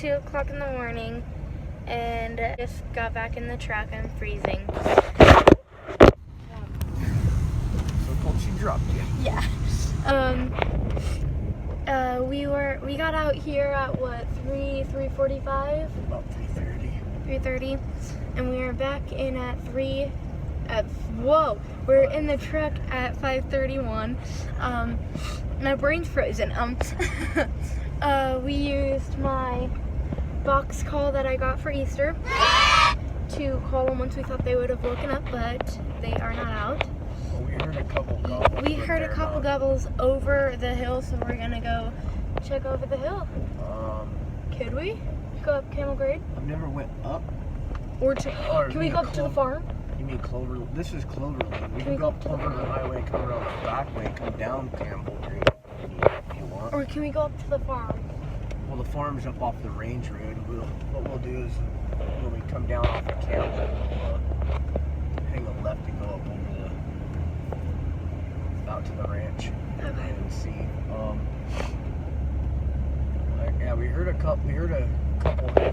2 o'clock in the morning, and just got back in the truck. I'm freezing. So cold she dropped you. Yeah. We got out here at what, 3:45? About 3:30. 3:30, and we were back in at 3. We're in the truck at 5:31. My brain's frozen. We used my box call that I got for Easter to call them once we thought they would have woken up, but they are not out. Well, we heard a couple gobbles. We heard a couple gobbles over the hill, so we're gonna go check over the hill. Could we go up Camel Grade? I've never went up. Can we go up to the farm? You mean Clover? This is Cloverland. We can go up Cloverland Highway, come around the back way, and come down Campbell Green if you want. Or can we go up to the farm? Well, the farm's up off the range road. What we'll do is when we come down off the Campbell, we'll hang a left and go up over out to the ranch and see. Yeah, we heard a couple head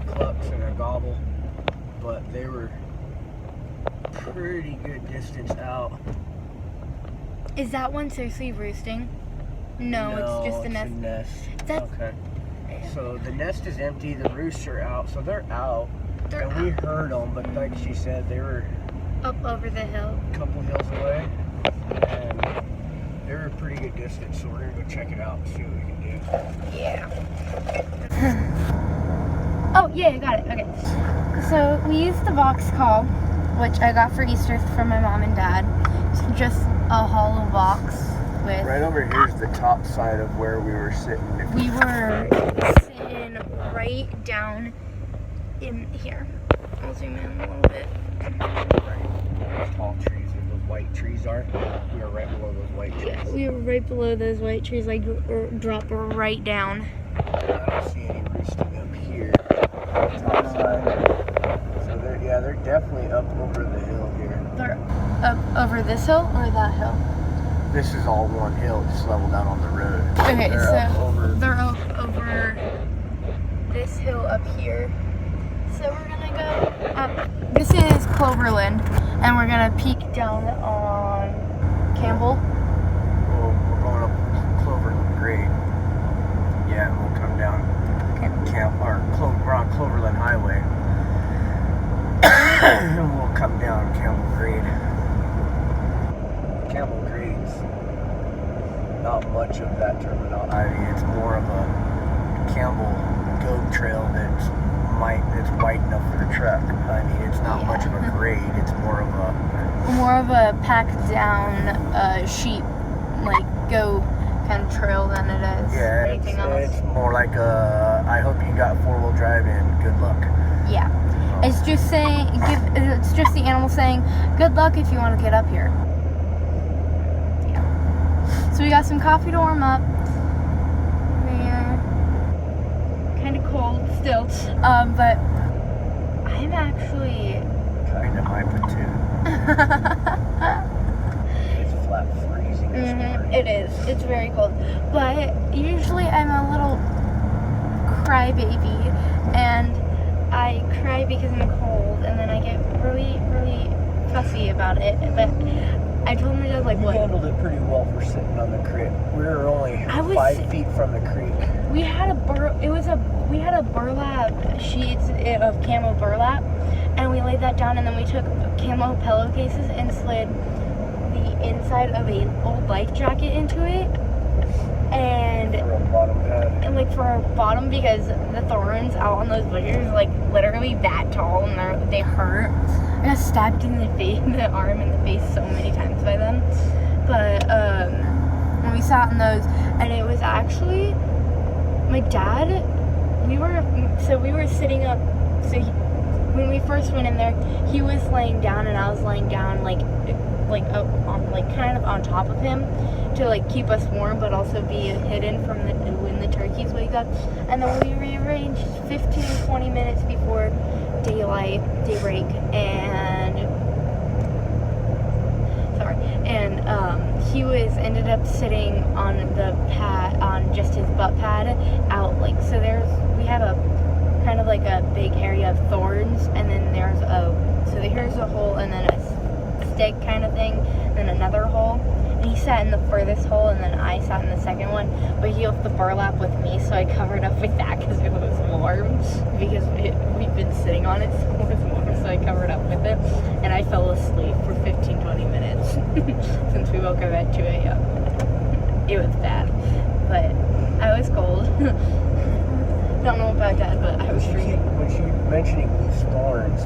clucks and a gobble, but they were pretty good distance out. Is that one seriously roosting? No, it's just the nest. A nest. That's okay. So the nest is empty, the roosts are out, so they're out. We heard them, but like she said, they were up over the hill. A couple hills away, and they were a pretty good distance, so we're gonna go check it out and see what we can do. Yeah. Oh, yeah, I got it. Okay. So we used the box call, which I got for Easter from my mom and dad. It's just a hollow box with... Right over here is the top side of where we were sitting. We were sitting right down in here. I'll zoom in a little bit. Right. Those tall trees where those white trees are. We were right below those white trees. Yeah, we were right below those white trees, like drop right down. I don't see any roosting up here. Top side. So they're definitely up over the hill here. They're up over this hill or that hill? This is all one hill, just leveled out on the road. Okay, they're up over this hill up here. So we're gonna go up. This is Cloverland, and we're gonna peek down on Campbell. Well, we're going up Cloverland Grade. Yeah, and we'll come down we're on Cloverland Highway. And we'll come down Campbell Grade. Campbell Grade's not much of that terminal. I mean, it's more of a Campbell goat trail that's wide enough for a truck. I mean, it's not much of a grade. It's more of a packed down sheep, like goat kind of trail than it is anything else. It's more like I hope you got 4-wheel drive and good luck. Yeah. It's just saying, it's just the animal saying, good luck if you want to get up here. Yeah. So we got some coffee to warm up. We're kind of cold still, but I'm actually kind of my platoon. It's flat freezing this morning. It is. It's very cold. But usually I'm a little crybaby, and I cry because I'm cold, and then I get really, really fussy about it. But I told my dad, like, you handled it pretty well for sitting on the creek. We were only 5 feet from the creek. We had a burlap sheet of camo burlap, and we laid that down, and then we took camo pillowcases and slid the inside of a old life jacket into it, and for a bottom because the thorns out on those bushes are like literally that tall, and they hurt. I got stabbed in the face, the arm and the face so many times by them. But when we sat in those, and it was actually my dad. We were sitting up. So when we first went in there, he was laying down and I was laying down like up on kind of on top of him to like keep us warm, but also be hidden from when the turkeys wake up. And then we rearranged 15-20 minutes before daybreak, and he ended up sitting on the pad, on just his butt pad out, like, so we had a kind of like a big area of thorns, and then here's a hole, and then a stick kind of thing, then another hole. And he sat in the furthest hole, and then I sat in the second one. But he left the burlap with me, so I covered up with that because it was warm. Because we've been sitting on it, so it was warm, so I covered up with it. And I fell asleep for 15-20 minutes since we woke up at 2 a.m. It was bad, but I was cold. Don't know about that, but I was freezing. When she mentioning these thorns,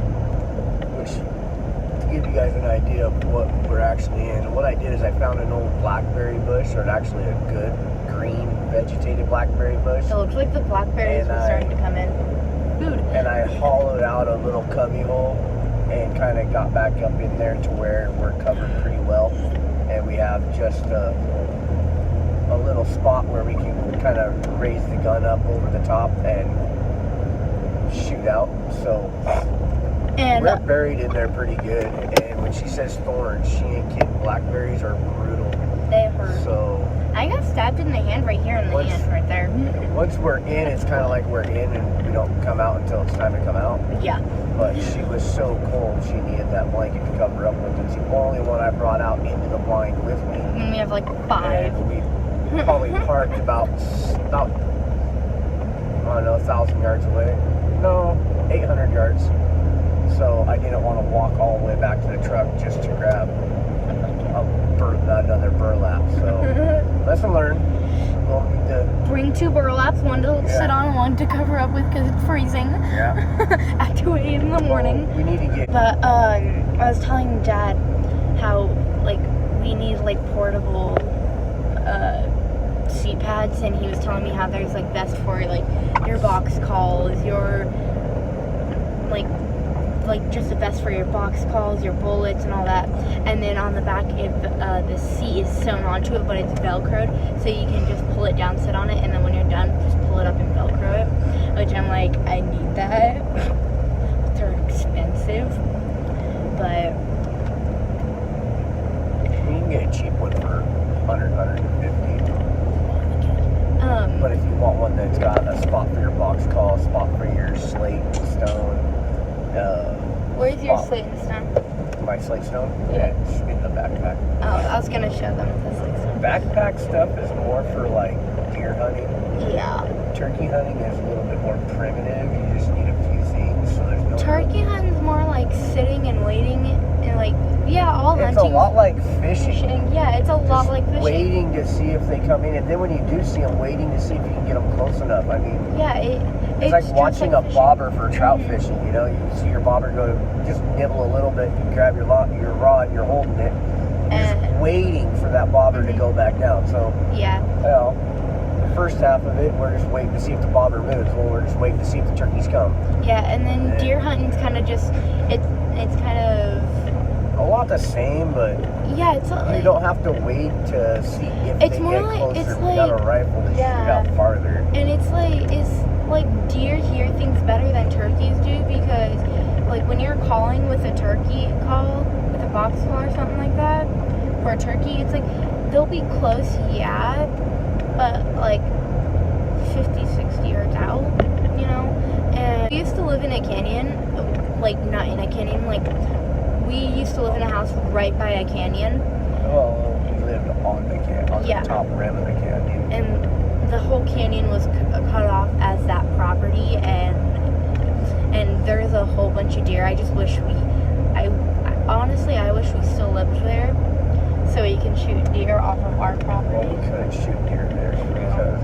to give you guys an idea of what we're actually in, what I did is I found an old blackberry bush, or actually a good green vegetated blackberry bush. It looks like the blackberries were starting to come in. Food. And I hollowed out a little cubby hole and kind of got back up in there to where we're covered pretty well. And we have just a little spot where we can kind of raise the gun up over the top and shoot out. So And we're buried in there pretty good. And when she says thorns, she ain't kidding. Blackberries are brutal. they hurt. So I got stabbed in the hand right here in the hand right there. once we're in, it's kind of like we're in and we don't come out until it's time to come out. Yeah. But she was so cold, she needed that blanket to cover up with. It's the only one I brought out into the blind with me. And we have like 5. And we probably parked about, I don't know, 1,000 yards away. No, 800 yards. So I didn't want to walk all the way back to the truck just to grab another burlap. So lesson learned. We'll need to Bring 2 burlaps, one to sit on, one to cover up with because it's freezing. Yeah. At 2 a.m. in the morning. We need to get. But I was telling Dad how like we need like portable seat pads, and he was telling me how there's like best for like your box calls, your like just a vest for your box calls, your bullets and all that. And then on the back, if the seat is sewn onto it, but it's velcroed, so you can just pull it down, sit on it, and then when you're done, just pull it up and velcro it. Which I'm like, I need that. They're expensive, but We can get a cheap one for 100, 150. But if you want one that's got a spot for your box call, a spot for your slate stone. where's your slate and stone? My slate stone? Yeah. It's in the backpack. Oh, I was gonna show them the slate stone. Backpack stuff is more for like deer hunting. Yeah. Turkey hunting is a little bit more primitive. You just need a few things, so there's no. Turkey hunting's more like sitting and waiting, and like all It's hunting. a lot like fishing. Yeah, it's a lot Just like fishing. waiting to see if they come in, and then when you do see them, waiting to see if you can get them close enough. I mean, Yeah, it's like just watching like a fishing. bobber for trout Mhm. fishing. You know, you see your bobber go just nibble a little bit, you grab your rod, you're holding it, you're just And- waiting for that bobber to go back down. So, Yeah. well, the first half of it, we're just waiting to see if the bobber moves. Well, we're just waiting to see if the turkeys come. Yeah, and then Yeah. deer hunting's kind of just it's kind of A lot the same, but yeah, it's you don't have to wait to see if It's they more get like- closer. it's We got a like- rifle to shoot yeah. out farther. and it's like deer hear things better than turkeys do, because like when you're calling with a turkey call with a box call or something like that for a turkey, it's like they'll be close, yeah, but like 50-60 yards out, you know. And we used to live in a canyon, like not in a canyon, like we used to live in a house right by a canyon, Well, we lived on the Yeah. top rim of the canyon. and the whole canyon was cut off as that property, and there's a whole bunch of deer. I just wish honestly, I wish we still lived there so we can shoot deer off of our Well, property. we couldn't shoot deer there because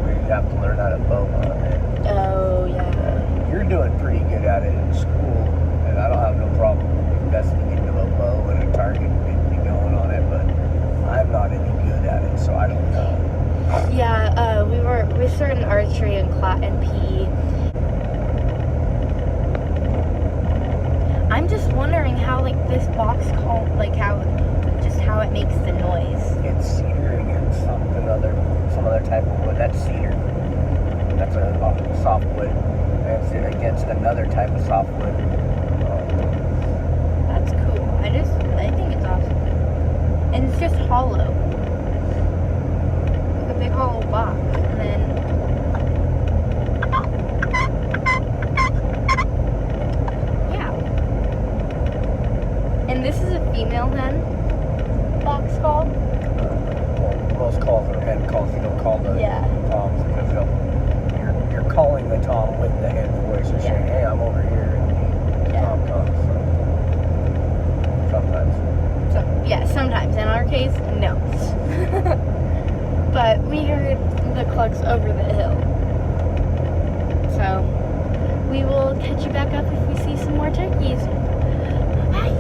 we'd have to learn how to bow hunt. And, Oh yeah. you're doing pretty good at it in school, and I don't have no problem investing into a bow and a target and getting going on it, but I'm not any good at it, so I don't know. Yeah, we started in archery and PE. I'm just wondering how like this box call, like how it makes the noise. It's cedar against some other type of wood. That's cedar. That's a soft wood. And it's against another type of soft wood. That's cool. I think it's awesome. And it's just hollow. Like a big hollow box. And then Mailbox call. Well, most calls are head calls. You don't call the Yeah. toms because you're calling the tom with the head voice. You're saying, hey, I'm over here, and the tom comes. So sometimes. So, yeah, sometimes. In our case, no. But we heard the clucks over the hill. So, we will catch you back up if we see some more turkeys. Bye!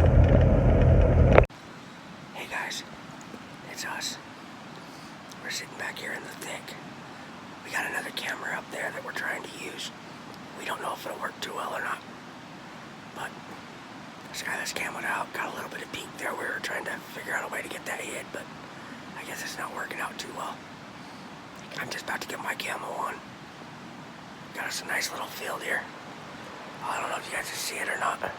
Hey guys, it's us. We're sitting back here in the thick. We got another camera up there that we're trying to use. We don't know if it'll work too well or not. But Skyla's camoed out, got a little bit of peek there. We were trying to figure out a way to get that hid, but I guess it's not working out too well. I'm just about to get my camo on. Got us a nice little field here. I don't know if you guys can see it or not, but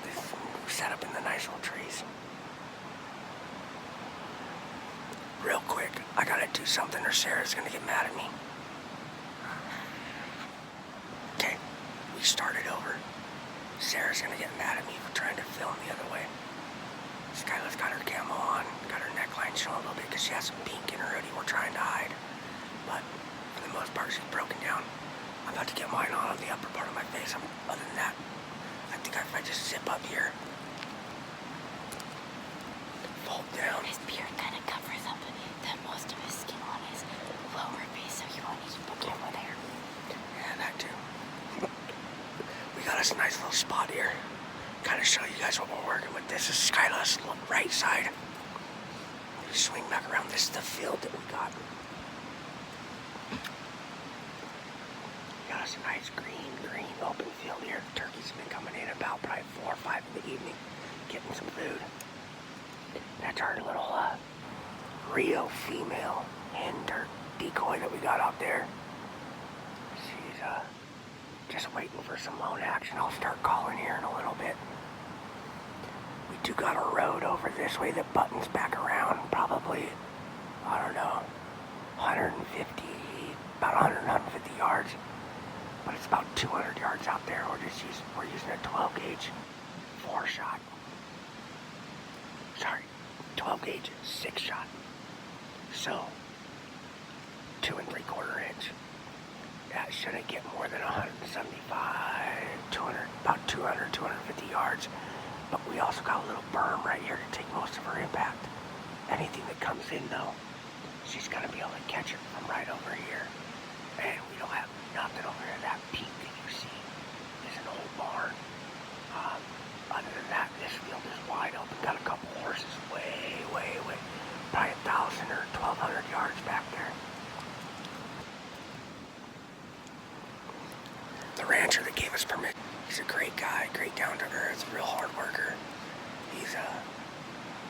this is set up in the nice little trees. Real quick, I gotta do something or Sarah's gonna get mad at me. Okay, we started over. Sarah's gonna get mad at me for trying to film the other way. Skyla's got her camo on, got her neckline showing a little bit because she has some pink in her hoodie we're trying to hide. But for the most part, she's broken down. I'm about to get mine on the upper part of my face. Other than that, I think if I just zip up here, fold down. His beard kind of covers up most of his skin on his lower face, so you won't need to put camera there. Yeah, that too. We got us a nice little spot here. Kind of show you guys what we're working with. This is Skyla's right side. We swing back around. This is the field that we got. Got us a nice green open field here. Turkeys have been coming in about probably 4 or 5 in the evening, getting some food. That's our little Rio female hen decoy that we got out there. She's just waiting for some lone action. I'll start calling here in a little bit. We do got a road over this way that buttons back around, probably, I don't know, 150, about 150 yards. But it's about 200 yards out there. We're using a 12 gauge 4-shot. Sorry, 12 gauge 6-shot. So 2 3/4 inch. That shouldn't get more than 175, 200, about 200, 250 yards. But we also got a little berm right here to take most of her impact. Anything that comes in though, she's gonna be able to catch it from right over here. And we don't have nothing over here. That peak that you see is an old barn. Other than that, this field is wide open. Got a couple horses way, probably 1,000 or 1,200 yards back there. The rancher that gave us permission, he's a great guy, great down to earth, real hard worker. He's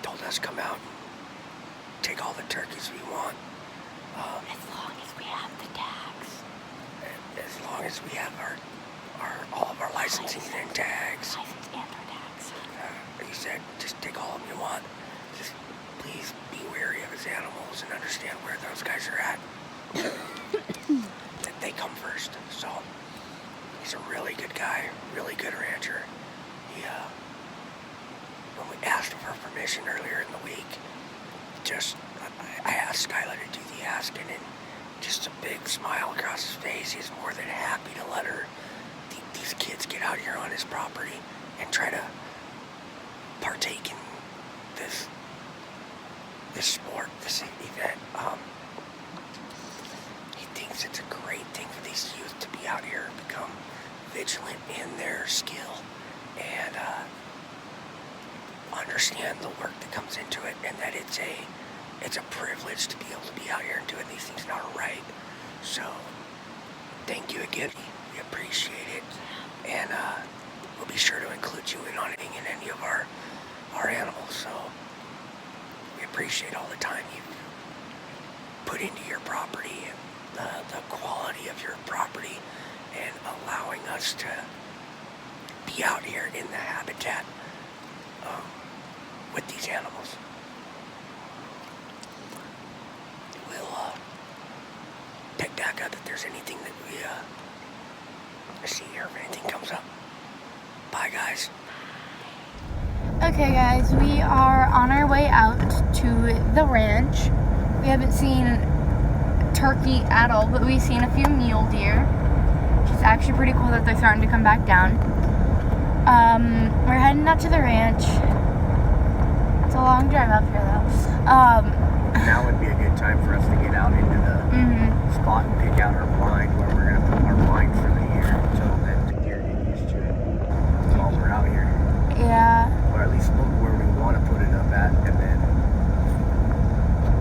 told us to come out and take all the turkeys we want. As long as we have the tags. As long as we have all of our licensing and tags. License and our tags. He said, just take all of them you want. Just please be wary of his animals and understand where those guys are at. That they come first. So he's a really good guy, really good rancher. He, when we asked him for permission earlier in the week, I asked Skyla to do the asking, and just a big smile across his face. He's more than happy to let these kids get out here on his property and try to partake in this sport, this event. He thinks it's a great thing for these youth to be out here, become vigilant in their skill, and understand the work that comes into it, and that it's a privilege to be able to be out here and doing these things not right. So thank you again. We appreciate it, and we'll be sure to include you in on anything in any of our animals. So we appreciate all the time you've put into your property and the quality of your property, and allowing us to be out here in the habitat with these animals. We'll pick back up if there's anything that we see here, if anything comes up. Bye, guys. Okay, guys, we are on our way out to the ranch. We haven't seen turkey at all, but we've seen a few mule deer. It's actually pretty cool that they're starting to come back down. We're heading out to the ranch. It's a long drive up here though. Now would be a good time for us to get out into the spot and pick out our blind where we're going to put our blind for the year so that the deer get used to it while we're out here. Yeah. Or at least look where we want to put it up at, and then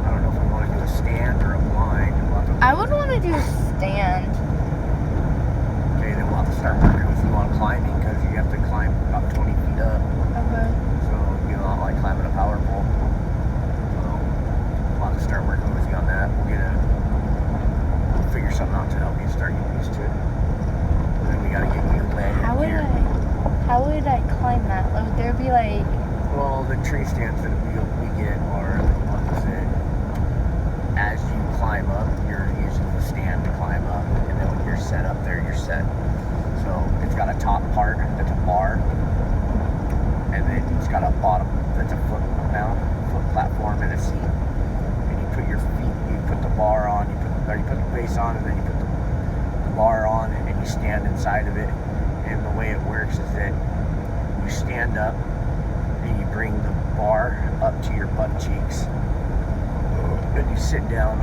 I don't know if we want to do a stand or a blind. I would want to do a stand. Okay, then we'll have to start working with you on climbing because you have to climb about 20 feet up. Okay. So you know, like climbing a power pole. So we'll have to start working with you on that. We'll figure something out to help you start getting used to it. And then we got to get you landed here. How would I climb that? Would there be like... Well, the tree stands that we get are the ones that as you climb up, you're using the stand to climb up. And then when you're set up there, you're set. So it's got a top part that's a bar. And then it's got a bottom that's a foot platform and a seat. And you put your feet, you put the bar on, you put the base on, and then you put the bar on, and you stand inside of it. And the way it works is that you stand up and you bring the bar up to your butt cheeks. Then you sit down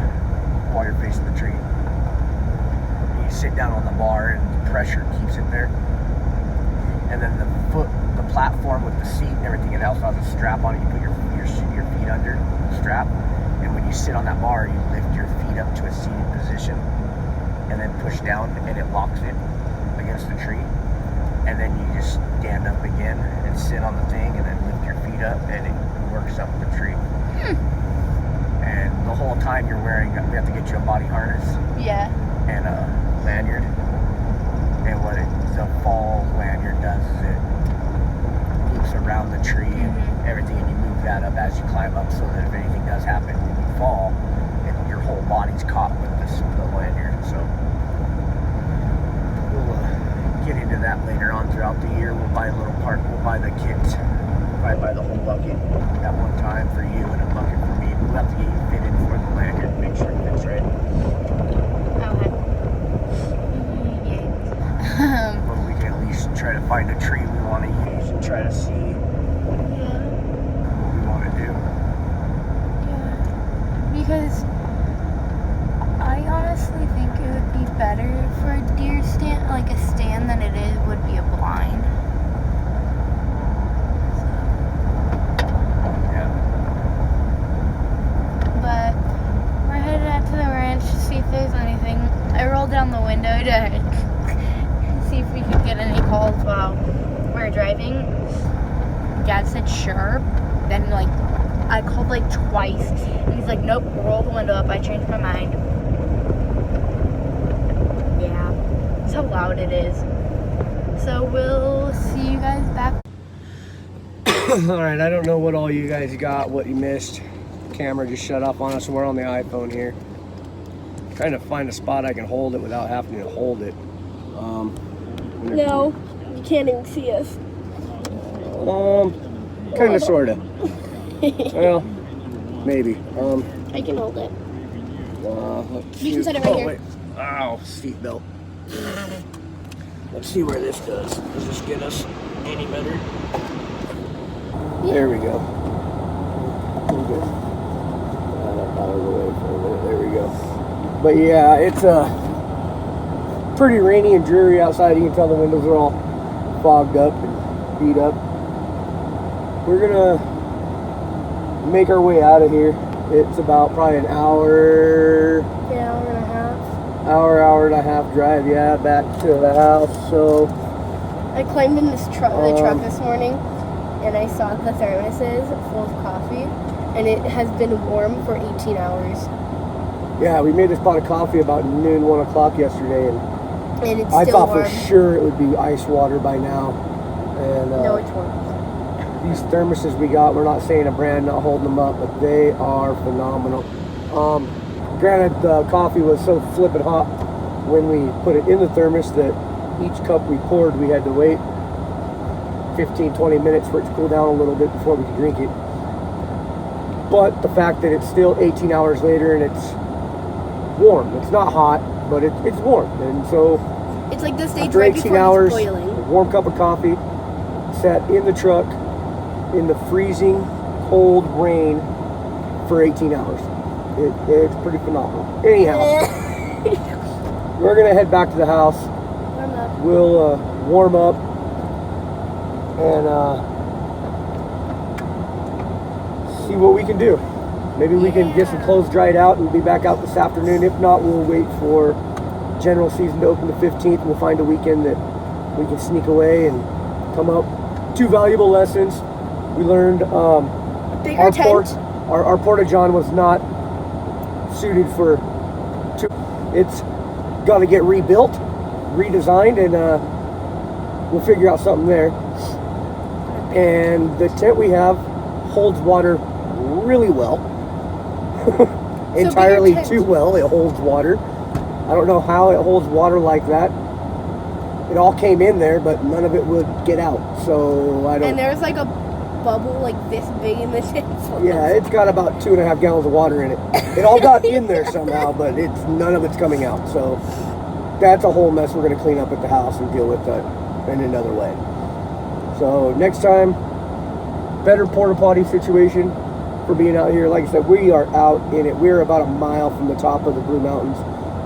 while you're facing the tree. And you sit down on the bar and the pressure keeps it there. And then the platform with the seat and everything else has a strap on it. You put your feet under the strap. And when you sit on that bar, you lift your feet up to a seated position and then push down and it locks it against the tree. And then you just stand up again and sit on the thing and then lift your feet up and it works up the tree. And the whole time you're wearing, we have to get you a body harness. Yeah. And a lanyard. And what the fall lanyard does is it loops around the tree and everything, and you move that up as you climb up so that if anything does happen when you fall, your whole body's caught with the lanyard. So get into that later on throughout the year. We'll buy a little part, we'll buy the kit, probably buy the whole bucket at one time for you and a bucket for me. We'll have to get you fitted for the lanyard and make sure it fits right. Okay. But we can at least try to find a tree we want to use and try to see what we want to do. Yeah. Because I honestly think it would be better for a deer stand, like a stand, than it would be a blind. Yeah. But we're headed out to the ranch to see if there's anything. I rolled down the window to see if we could get any calls while we're driving. Dad said sure. Then I called like twice. And he's like, nope, roll the window up. I changed my mind. Yeah. That's how loud it is. So we'll see you guys back. Alright, I don't know what all you guys got, what you missed. Camera just shut off on us. We're on the iPhone here. Trying to find a spot I can hold it without having to hold it. No, you can't even see us. Kind of, sort of. Well, maybe. I can hold it. You can set it right here. Wait. Ow, seatbelt. Let's see where this does. Does this get us any better? Yeah. There we go. Good. Out of the way for a minute. There we go. But yeah, it's pretty rainy and dreary outside. You can tell the windows are all fogged up and beat up. We're gonna make our way out of here. It's about probably an hour. Yeah, hour and a half. Hour and a half drive, yeah, back to the house. So I climbed in this the truck this morning, and I saw the thermoses full of coffee, and it has been warm for 18 hours. Yeah, we made this pot of coffee about noon, 1 o'clock yesterday, and it's I still thought warm. for sure it would be ice water by now. And No, it's warm. these thermoses we got, we're not saying a brand, not holding them up, but they are phenomenal. Granted, the coffee was so flippin' hot when we put it in the thermos that each cup we poured, we had to wait 15-20 minutes for it to cool down a little bit before we could drink it. but the fact that it's still 18 hours later and it's warm. It's not hot, but it's warm. And so It's like the stage after right 18 before hours, it's a boiling. warm cup of coffee, sat in the truck in the freezing cold rain for 18 hours. It's pretty phenomenal. Anyhow, we're gonna head back to the house. Warm up. We'll warm up and see what we can do. Maybe we can get some clothes dried out and be back out this afternoon. If not, we'll wait for general season to open the 15th. We'll find a weekend that we can sneak away and come up. 2 valuable lessons. We learned Bigger our tent. our porta-john was not suited for it's got to get rebuilt, redesigned, and we'll figure out something there. And the tent we have holds water really well. Entirely too well. It holds water. I don't know how it holds water like that. It all came in there, but none of it would get out. So I don't. And there's like a bubble like this big in the tent. Yeah, it's got about 2.5 gallons of water in it. It all got in there somehow, but none of it's coming out. So that's a whole mess we're going to clean up at the house and deal with that in another way. So next time, better porta potty situation for being out here. Like I said, we are out in it. We're about a mile from the top of the Blue Mountains,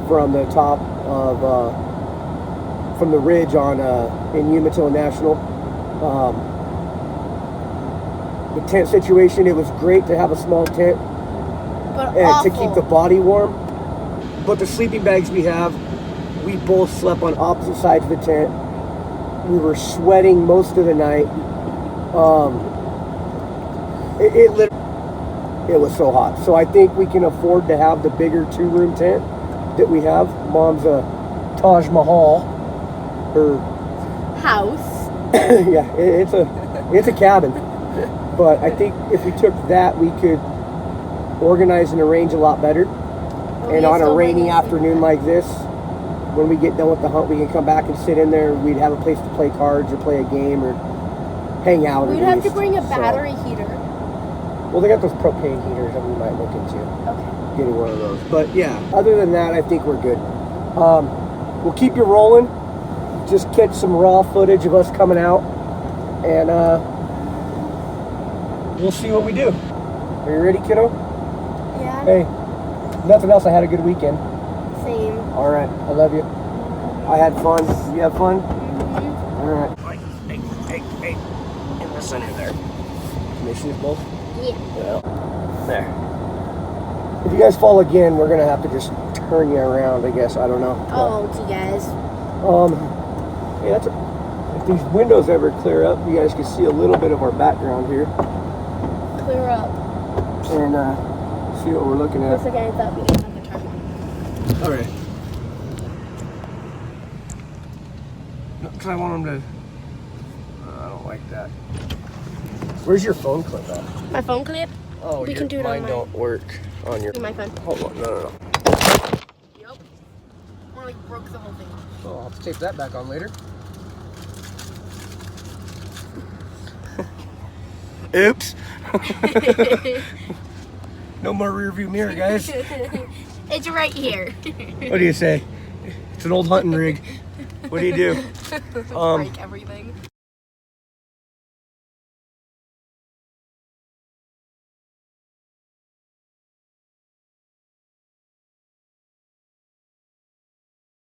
from the top of from the ridge on in Umatilla National. The tent situation, it was great to have a small tent and to keep the body warm. But the sleeping bags we have, we both slept on opposite sides of the tent. We were sweating most of the night. It was so hot. So I think we can afford to have the bigger 2-room tent that we have. Mom's Taj Mahal, her house. yeah, it's a cabin. But I think if we took that, we could organize and arrange a lot better. And on a rainy afternoon like this, when we get done with the hunt, we can come back and sit in there. We'd have a place to play cards or play a game or hang out. We'd have to bring a battery heater. Well, they got those propane heaters that we might look into. Okay. Getting one of those. But yeah, other than that, I think we're good. We'll keep you rolling. Just catch some raw footage of us coming out. And we'll see what we do. Are you ready, kiddo? Yeah. Hey, nothing else. I had a good weekend. Same. All right. I love you. I had fun. You have fun? Mm-hmm. All right. Hey. In the center there. Can they see us both? Yeah. Well, there. If you guys fall again, we're going to have to just turn you around, I guess. I don't know. Oh, you guys. Yeah, if these windows ever clear up, you guys can see a little bit of our background here. Clear up. And see what we're looking at. Looks like I thought we didn't have the turn. All right. No, because I want them to... I don't like that. Where's your phone clip at? My phone clip? Oh, We can do it on mine mine. don't work on your... My phone. Hold on, no. Yep. Or like broke the whole thing. Oh, I'll have to tape that back on later. Oops. No more rear view mirror, guys. It's right here. What do you say? It's an old hunting rig. What do you do? Break everything.